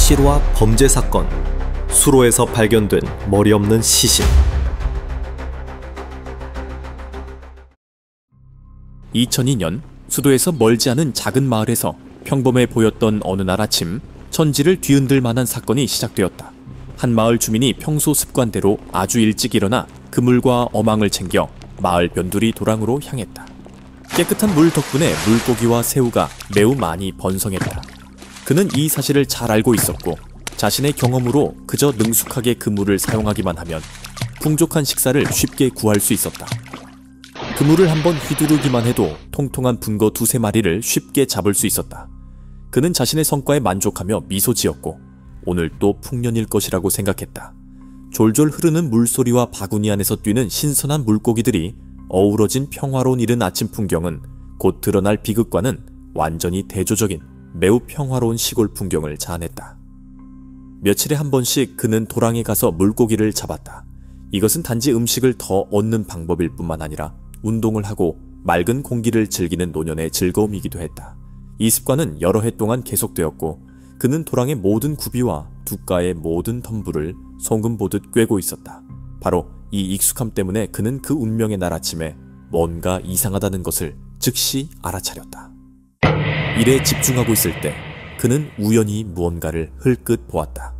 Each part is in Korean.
실화 범죄 사건, 수로에서 발견된 머리 없는 시신. 2002년 수도에서 멀지 않은 작은 마을에서 평범해 보였던 어느 날 아침, 천지를 뒤흔들 만한 사건이 시작되었다. 한 마을 주민이 평소 습관대로 아주 일찍 일어나 그물과 어망을 챙겨 마을 변두리 도랑으로 향했다. 깨끗한 물 덕분에 물고기와 새우가 매우 많이 번성했다. 그는 이 사실을 잘 알고 있었고 자신의 경험으로 그저 능숙하게 그물을 사용하기만 하면 풍족한 식사를 쉽게 구할 수 있었다. 그물을 한번 휘두르기만 해도 통통한 붕어 두세 마리를 쉽게 잡을 수 있었다. 그는 자신의 성과에 만족하며 미소 지었고 오늘 또 풍년일 것이라고 생각했다. 졸졸 흐르는 물소리와 바구니 안에서 뛰는 신선한 물고기들이 어우러진 평화로운 이른 아침 풍경은 곧 드러날 비극과는 완전히 대조적인 매우 평화로운 시골 풍경을 자아냈다. 며칠에 한 번씩 그는 도랑에 가서 물고기를 잡았다. 이것은 단지 음식을 더 얻는 방법일 뿐만 아니라 운동을 하고 맑은 공기를 즐기는 노년의 즐거움이기도 했다. 이 습관은 여러 해 동안 계속되었고 그는 도랑의 모든 구비와 둣가의 모든 덤불을 송금 보듯 꿰고 있었다. 바로 이 익숙함 때문에 그는 그 운명의 날 아침에 뭔가 이상하다는 것을 즉시 알아차렸다. 일에 집중하고 있을 때 그는 우연히 무언가를 흘끗 보았다.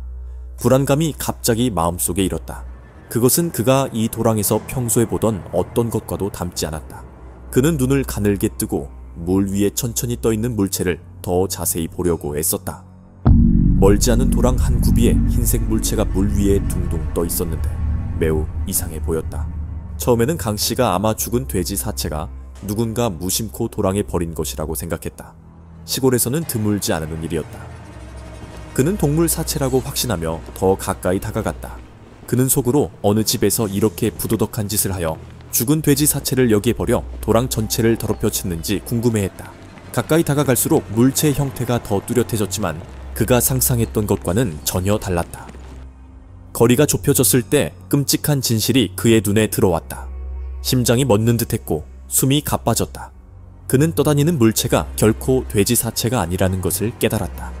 불안감이 갑자기 마음속에 일었다. 그것은 그가 이 도랑에서 평소에 보던 어떤 것과도 닮지 않았다. 그는 눈을 가늘게 뜨고 물 위에 천천히 떠있는 물체를 더 자세히 보려고 애썼다. 멀지 않은 도랑 한 구비에 흰색 물체가 물 위에 둥둥 떠 있었는데 매우 이상해 보였다. 처음에는 강씨가 아마 죽은 돼지 사체가 누군가 무심코 도랑에 버린 것이라고 생각했다. 시골에서는 드물지 않은 일이었다. 그는 동물 사체라고 확신하며 더 가까이 다가갔다. 그는 속으로 어느 집에서 이렇게 부도덕한 짓을 하여 죽은 돼지 사체를 여기에 버려 도랑 전체를 더럽혀 쳤는지 궁금해했다. 가까이 다가갈수록 물체의 형태가 더 뚜렷해졌지만 그가 상상했던 것과는 전혀 달랐다. 거리가 좁혀졌을 때 끔찍한 진실이 그의 눈에 들어왔다. 심장이 멎는 듯했고 숨이 가빠졌다. 그는 떠다니는 물체가 결코 돼지 사체가 아니라는 것을 깨달았다.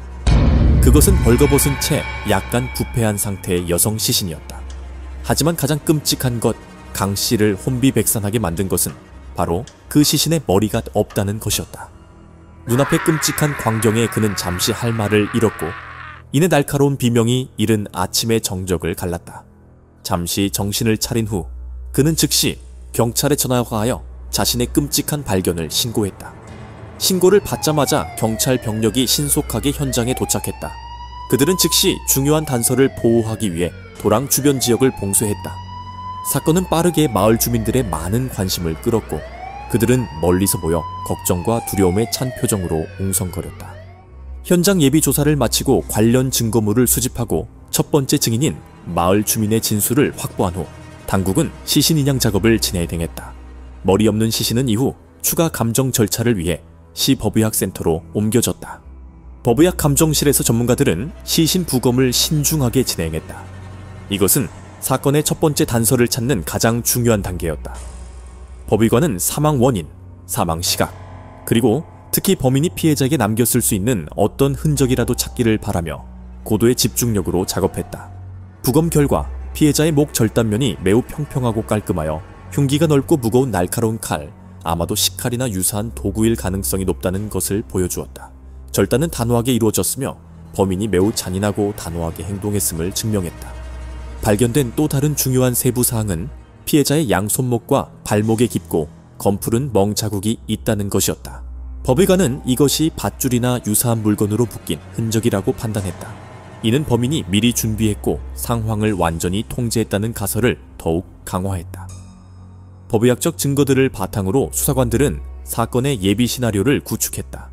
그것은 벌거벗은 채 약간 부패한 상태의 여성 시신이었다. 하지만 가장 끔찍한 것, 강씨를 혼비백산하게 만든 것은 바로 그 시신의 머리가 없다는 것이었다. 눈앞의 끔찍한 광경에 그는 잠시 할 말을 잃었고 이내 날카로운 비명이 이른 아침의 정적을 갈랐다. 잠시 정신을 차린 후 그는 즉시 경찰에 전화하여 자신의 끔찍한 발견을 신고했다. 신고를 받자마자 경찰 병력이 신속하게 현장에 도착했다. 그들은 즉시 중요한 단서를 보호하기 위해 도랑 주변 지역을 봉쇄했다. 사건은 빠르게 마을 주민들의 많은 관심을 끌었고 그들은 멀리서 모여 걱정과 두려움에 찬 표정으로 웅성거렸다. 현장 예비 조사를 마치고 관련 증거물을 수집하고 첫 번째 증인인 마을 주민의 진술을 확보한 후 당국은 시신 인양 작업을 진행했다. 머리 없는 시신은 이후 추가 감정 절차를 위해 시 법의학센터로 옮겨졌다. 법의학 감정실에서 전문가들은 시신 부검을 신중하게 진행했다. 이것은 사건의 첫 번째 단서를 찾는 가장 중요한 단계였다. 법의관은 사망 원인, 사망 시각, 그리고 특히 범인이 피해자에게 남겼을 수 있는 어떤 흔적이라도 찾기를 바라며 고도의 집중력으로 작업했다. 부검 결과 피해자의 목 절단면이 매우 평평하고 깔끔하여 흉기가 넓고 무거운 날카로운 칼, 아마도 식칼이나 유사한 도구일 가능성이 높다는 것을 보여주었다. 절단은 단호하게 이루어졌으며 범인이 매우 잔인하고 단호하게 행동했음을 증명했다. 발견된 또 다른 중요한 세부 사항은 피해자의 양손목과 발목에 깊고 검푸른 멍 자국이 있다는 것이었다. 법의관은 이것이 밧줄이나 유사한 물건으로 묶인 흔적이라고 판단했다. 이는 범인이 미리 준비했고 상황을 완전히 통제했다는 가설을 더욱 강화했다. 법의학적 증거들을 바탕으로 수사관들은 사건의 예비 시나리오를 구축했다.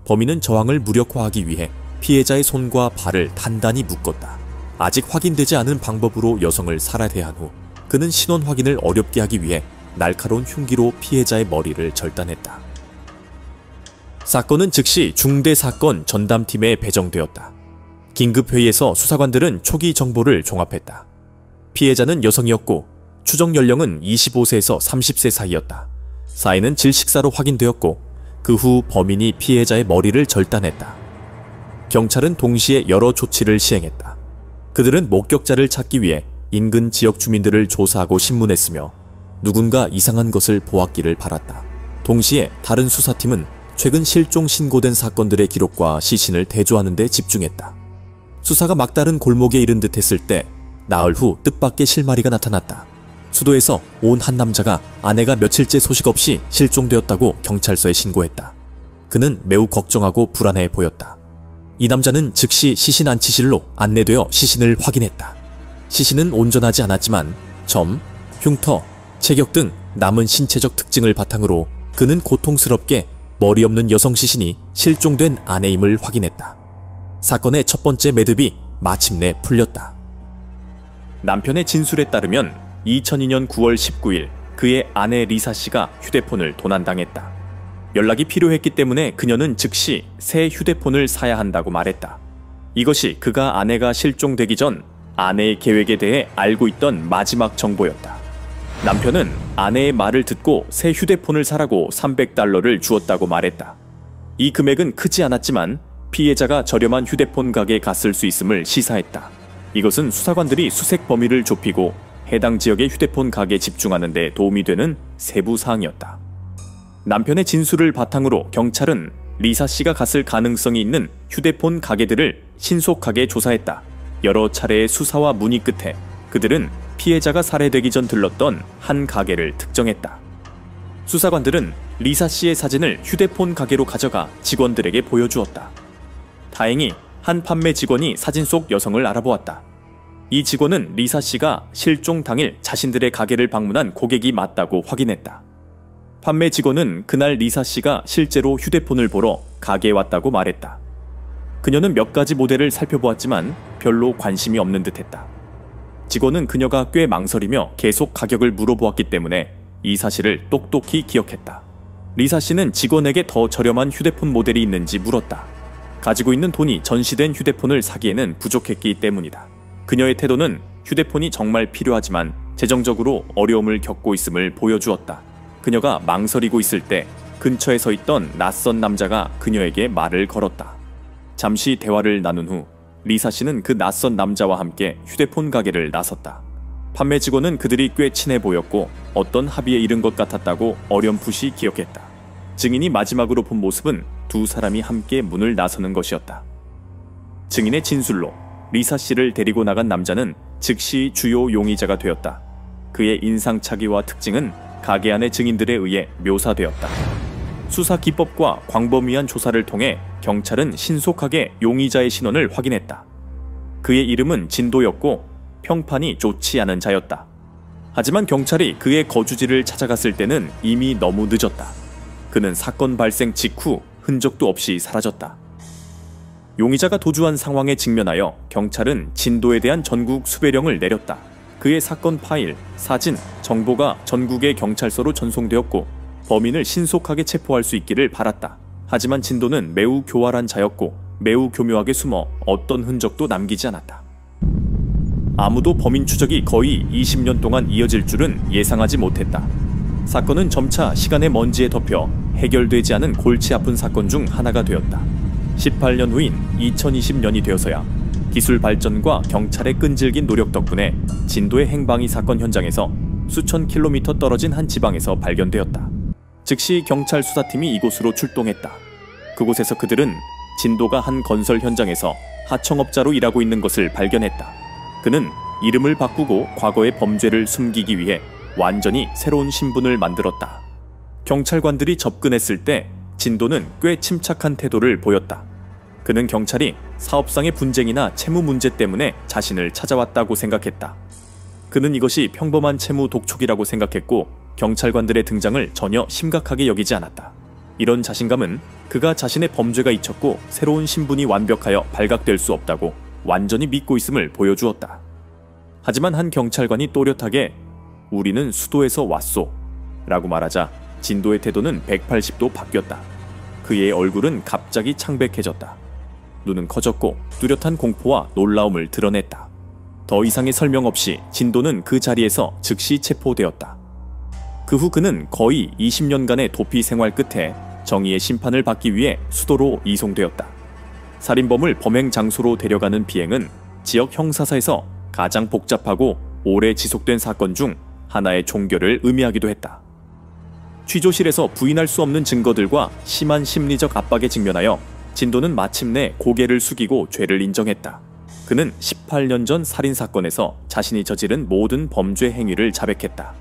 범인은 저항을 무력화하기 위해 피해자의 손과 발을 단단히 묶었다. 아직 확인되지 않은 방법으로 여성을 살해한 후 그는 신원 확인을 어렵게 하기 위해 날카로운 흉기로 피해자의 머리를 절단했다. 사건은 즉시 중대사건 전담팀에 배정되었다. 긴급회의에서 수사관들은 초기 정보를 종합했다. 피해자는 여성이었고 추정 연령은 25세에서 30세 사이였다. 사인은 질식사로 확인되었고 그 후 범인이 피해자의 머리를 절단했다. 경찰은 동시에 여러 조치를 시행했다. 그들은 목격자를 찾기 위해 인근 지역 주민들을 조사하고 신문했으며 누군가 이상한 것을 보았기를 바랐다. 동시에 다른 수사팀은 최근 실종 신고된 사건들의 기록과 시신을 대조하는 데 집중했다. 수사가 막다른 골목에 이른 듯 했을 때 나흘 후 뜻밖의 실마리가 나타났다. 수도에서 온 한 남자가 아내가 며칠째 소식 없이 실종되었다고 경찰서에 신고했다. 그는 매우 걱정하고 불안해 보였다. 이 남자는 즉시 시신 안치실로 안내되어 시신을 확인했다. 시신은 온전하지 않았지만 점, 흉터, 체격 등 남은 신체적 특징을 바탕으로 그는 고통스럽게 머리 없는 여성 시신이 실종된 아내임을 확인했다. 사건의 첫 번째 매듭이 마침내 풀렸다. 남편의 진술에 따르면 2002년 9월 19일 그의 아내 리사 씨가 휴대폰을 도난당했다. 연락이 필요했기 때문에 그녀는 즉시 새 휴대폰을 사야 한다고 말했다. 이것이 그가 아내가 실종되기 전 아내의 계획에 대해 알고 있던 마지막 정보였다. 남편은 아내의 말을 듣고 새 휴대폰을 사라고 $300를 주었다고 말했다. 이 금액은 크지 않았지만 피해자가 저렴한 휴대폰 가게에 갔을 수 있음을 시사했다. 이것은 수사관들이 수색 범위를 좁히고 해당 지역의 휴대폰 가게에 집중하는 데 도움이 되는 세부 사항이었다. 남편의 진술을 바탕으로 경찰은 리사 씨가 갔을 가능성이 있는 휴대폰 가게들을 신속하게 조사했다. 여러 차례의 수사와 문의 끝에 그들은 피해자가 살해되기 전 들렀던 한 가게를 특정했다. 수사관들은 리사 씨의 사진을 휴대폰 가게로 가져가 직원들에게 보여주었다. 다행히 한 판매 직원이 사진 속 여성을 알아보았다. 이 직원은 리사 씨가 실종 당일 자신들의 가게를 방문한 고객이 맞다고 확인했다. 판매 직원은 그날 리사 씨가 실제로 휴대폰을 보러 가게에 왔다고 말했다. 그녀는 몇 가지 모델을 살펴보았지만 별로 관심이 없는 듯했다. 직원은 그녀가 꽤 망설이며 계속 가격을 물어보았기 때문에 이 사실을 똑똑히 기억했다. 리사 씨는 직원에게 더 저렴한 휴대폰 모델이 있는지 물었다. 가지고 있는 돈이 전시된 휴대폰을 사기에는 부족했기 때문이다. 그녀의 태도는 휴대폰이 정말 필요하지만 재정적으로 어려움을 겪고 있음을 보여주었다. 그녀가 망설이고 있을 때 근처에 서 있던 낯선 남자가 그녀에게 말을 걸었다. 잠시 대화를 나눈 후 리사 씨는 그 낯선 남자와 함께 휴대폰 가게를 나섰다. 판매 직원은 그들이 꽤 친해 보였고 어떤 합의에 이른 것 같았다고 어렴풋이 기억했다. 증인이 마지막으로 본 모습은 두 사람이 함께 문을 나서는 것이었다. 증인의 진술로 리사 씨를 데리고 나간 남자는 즉시 주요 용의자가 되었다. 그의 인상착의와 특징은 가게 안의 증인들에 의해 묘사되었다. 수사 기법과 광범위한 조사를 통해 경찰은 신속하게 용의자의 신원을 확인했다. 그의 이름은 진도였고 평판이 좋지 않은 자였다. 하지만 경찰이 그의 거주지를 찾아갔을 때는 이미 너무 늦었다. 그는 사건 발생 직후 흔적도 없이 사라졌다. 용의자가 도주한 상황에 직면하여 경찰은 진도에 대한 전국 수배령을 내렸다. 그의 사건 파일, 사진, 정보가 전국의 경찰서로 전송되었고 범인을 신속하게 체포할 수 있기를 바랐다. 하지만 진도는 매우 교활한 자였고 매우 교묘하게 숨어 어떤 흔적도 남기지 않았다. 아무도 범인 추적이 거의 20년 동안 이어질 줄은 예상하지 못했다. 사건은 점차 시간의 먼지에 덮여 해결되지 않은 골치 아픈 사건 중 하나가 되었다. 18년 후인 2020년이 되어서야 기술 발전과 경찰의 끈질긴 노력 덕분에 진도의 행방이 사건 현장에서 수천 킬로미터 떨어진 한 지방에서 발견되었다. 즉시 경찰 수사팀이 이곳으로 출동했다. 그곳에서 그들은 진도가 한 건설 현장에서 하청업자로 일하고 있는 것을 발견했다. 그는 이름을 바꾸고 과거의 범죄를 숨기기 위해 완전히 새로운 신분을 만들었다. 경찰관들이 접근했을 때 진도는 꽤 침착한 태도를 보였다. 그는 경찰이 사업상의 분쟁이나 채무 문제 때문에 자신을 찾아왔다고 생각했다. 그는 이것이 평범한 채무 독촉이라고 생각했고 경찰관들의 등장을 전혀 심각하게 여기지 않았다. 이런 자신감은 그가 자신의 범죄가 잊혔고 새로운 신분이 완벽하여 발각될 수 없다고 완전히 믿고 있음을 보여주었다. 하지만 한 경찰관이 또렷하게 "우리는 수도에서 왔소" 라고 말하자 진도의 태도는 180도 바뀌었다. 그의 얼굴은 갑자기 창백해졌다. 눈은 커졌고 뚜렷한 공포와 놀라움을 드러냈다. 더 이상의 설명 없이 진도는 그 자리에서 즉시 체포되었다. 그 후 그는 거의 20년간의 도피 생활 끝에 정의의 심판을 받기 위해 수도로 이송되었다. 살인범을 범행 장소로 데려가는 비행은 지역 형사사에서 가장 복잡하고 오래 지속된 사건 중 하나의 종결을 의미하기도 했다. 취조실에서 부인할 수 없는 증거들과 심한 심리적 압박에 직면하여 진도는 마침내 고개를 숙이고 죄를 인정했다. 그는 18년 전 살인사건에서 자신이 저지른 모든 범죄 행위를 자백했다.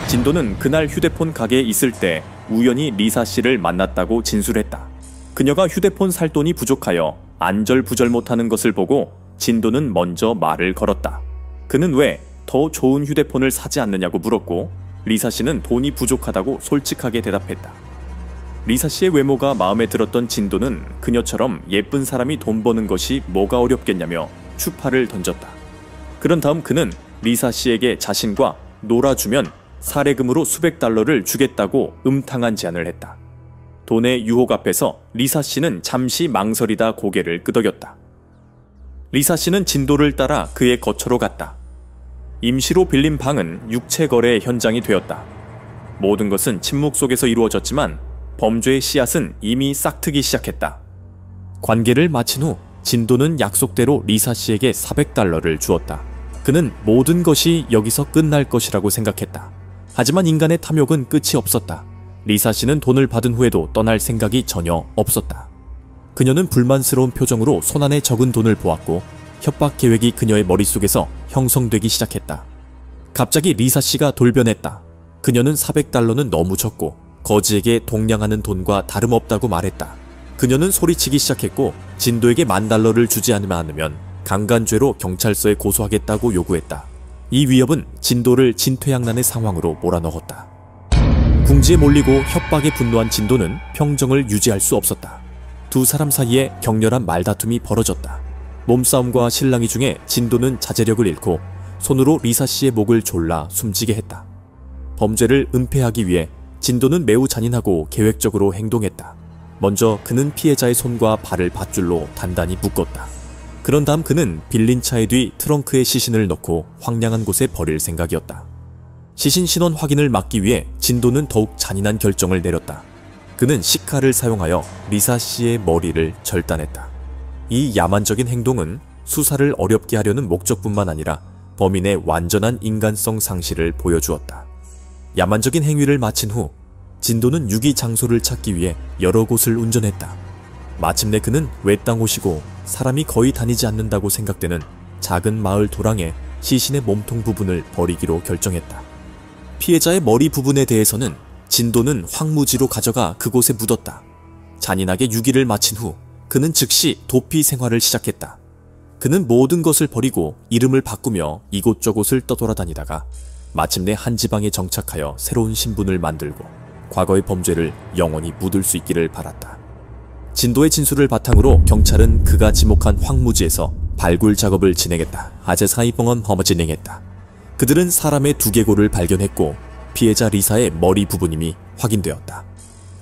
진도는 그날 휴대폰 가게에 있을 때 우연히 리사 씨를 만났다고 진술했다. 그녀가 휴대폰 살 돈이 부족하여 안절부절 못하는 것을 보고 진도는 먼저 말을 걸었다. 그는 왜 더 좋은 휴대폰을 사지 않느냐고 물었고 리사 씨는 돈이 부족하다고 솔직하게 대답했다. 리사 씨의 외모가 마음에 들었던 진도는 그녀처럼 예쁜 사람이 돈 버는 것이 뭐가 어렵겠냐며 추파를 던졌다. 그런 다음 그는 리사 씨에게 자신과 놀아주면 사례금으로 수백 달러를 주겠다고 음탕한 제안을 했다. 돈의 유혹 앞에서 리사 씨는 잠시 망설이다 고개를 끄덕였다. 리사 씨는 진도를 따라 그의 거처로 갔다. 임시로 빌린 방은 육체 거래의 현장이 되었다. 모든 것은 침묵 속에서 이루어졌지만 범죄의 씨앗은 이미 싹트기 시작했다. 관계를 마친 후 진도는 약속대로 리사 씨에게 400달러를 주었다. 그는 모든 것이 여기서 끝날 것이라고 생각했다. 하지만 인간의 탐욕은 끝이 없었다. 리사 씨는 돈을 받은 후에도 떠날 생각이 전혀 없었다. 그녀는 불만스러운 표정으로 손안에 적은 돈을 보았고 협박 계획이 그녀의 머릿속에서 형성되기 시작했다. 갑자기 리사 씨가 돌변했다. 그녀는 400달러는 너무 적고 거지에게 동냥하는 돈과 다름없다고 말했다. 그녀는 소리치기 시작했고 진도에게 $10,000를 주지 않으면 강간죄로 경찰서에 고소하겠다고 요구했다. 이 위협은 진도를 진퇴양난의 상황으로 몰아넣었다. 궁지에 몰리고 협박에 분노한 진도는 평정을 유지할 수 없었다. 두 사람 사이에 격렬한 말다툼이 벌어졌다. 몸싸움과 실랑이 중에 진도는 자제력을 잃고 손으로 리사 씨의 목을 졸라 숨지게 했다. 범죄를 은폐하기 위해 진도는 매우 잔인하고 계획적으로 행동했다. 먼저 그는 피해자의 손과 발을 밧줄로 단단히 묶었다. 그런 다음 그는 빌린 차의 뒤 트렁크에 시신을 넣고 황량한 곳에 버릴 생각이었다. 시신 신원 확인을 막기 위해 진도는 더욱 잔인한 결정을 내렸다. 그는 시카를 사용하여 리사 씨의 머리를 절단했다. 이 야만적인 행동은 수사를 어렵게 하려는 목적뿐만 아니라 범인의 완전한 인간성 상실을 보여주었다. 야만적인 행위를 마친 후 진도는 유기 장소를 찾기 위해 여러 곳을 운전했다. 마침내 그는 외딴 곳이고 사람이 거의 다니지 않는다고 생각되는 작은 마을 도랑에 시신의 몸통 부분을 버리기로 결정했다. 피해자의 머리 부분에 대해서는 진도는 황무지로 가져가 그곳에 묻었다. 잔인하게 유기를 마친 후 그는 즉시 도피 생활을 시작했다. 그는 모든 것을 버리고 이름을 바꾸며 이곳저곳을 떠돌아다니다가 마침내 한 지방에 정착하여 새로운 신분을 만들고 과거의 범죄를 영원히 묻을 수 있기를 바랐다. 진도의 진술을 바탕으로 경찰은 그가 지목한 황무지에서 발굴 작업을 진행했다. 아제사이봉은 허머 진행했다. 그들은 사람의 두개골을 발견했고 피해자 리사의 머리 부분임이 확인되었다.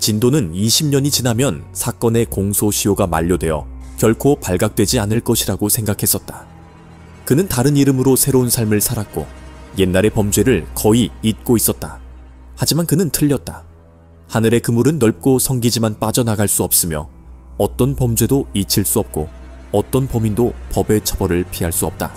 진도는 20년이 지나면 사건의 공소시효가 만료되어 결코 발각되지 않을 것이라고 생각했었다. 그는 다른 이름으로 새로운 삶을 살았고 옛날의 범죄를 거의 잊고 있었다. 하지만 그는 틀렸다. 하늘의 그물은 넓고 성기지만 빠져나갈 수 없으며 어떤 범죄도 잊힐 수 없고 어떤 범인도 법의 처벌을 피할 수 없다.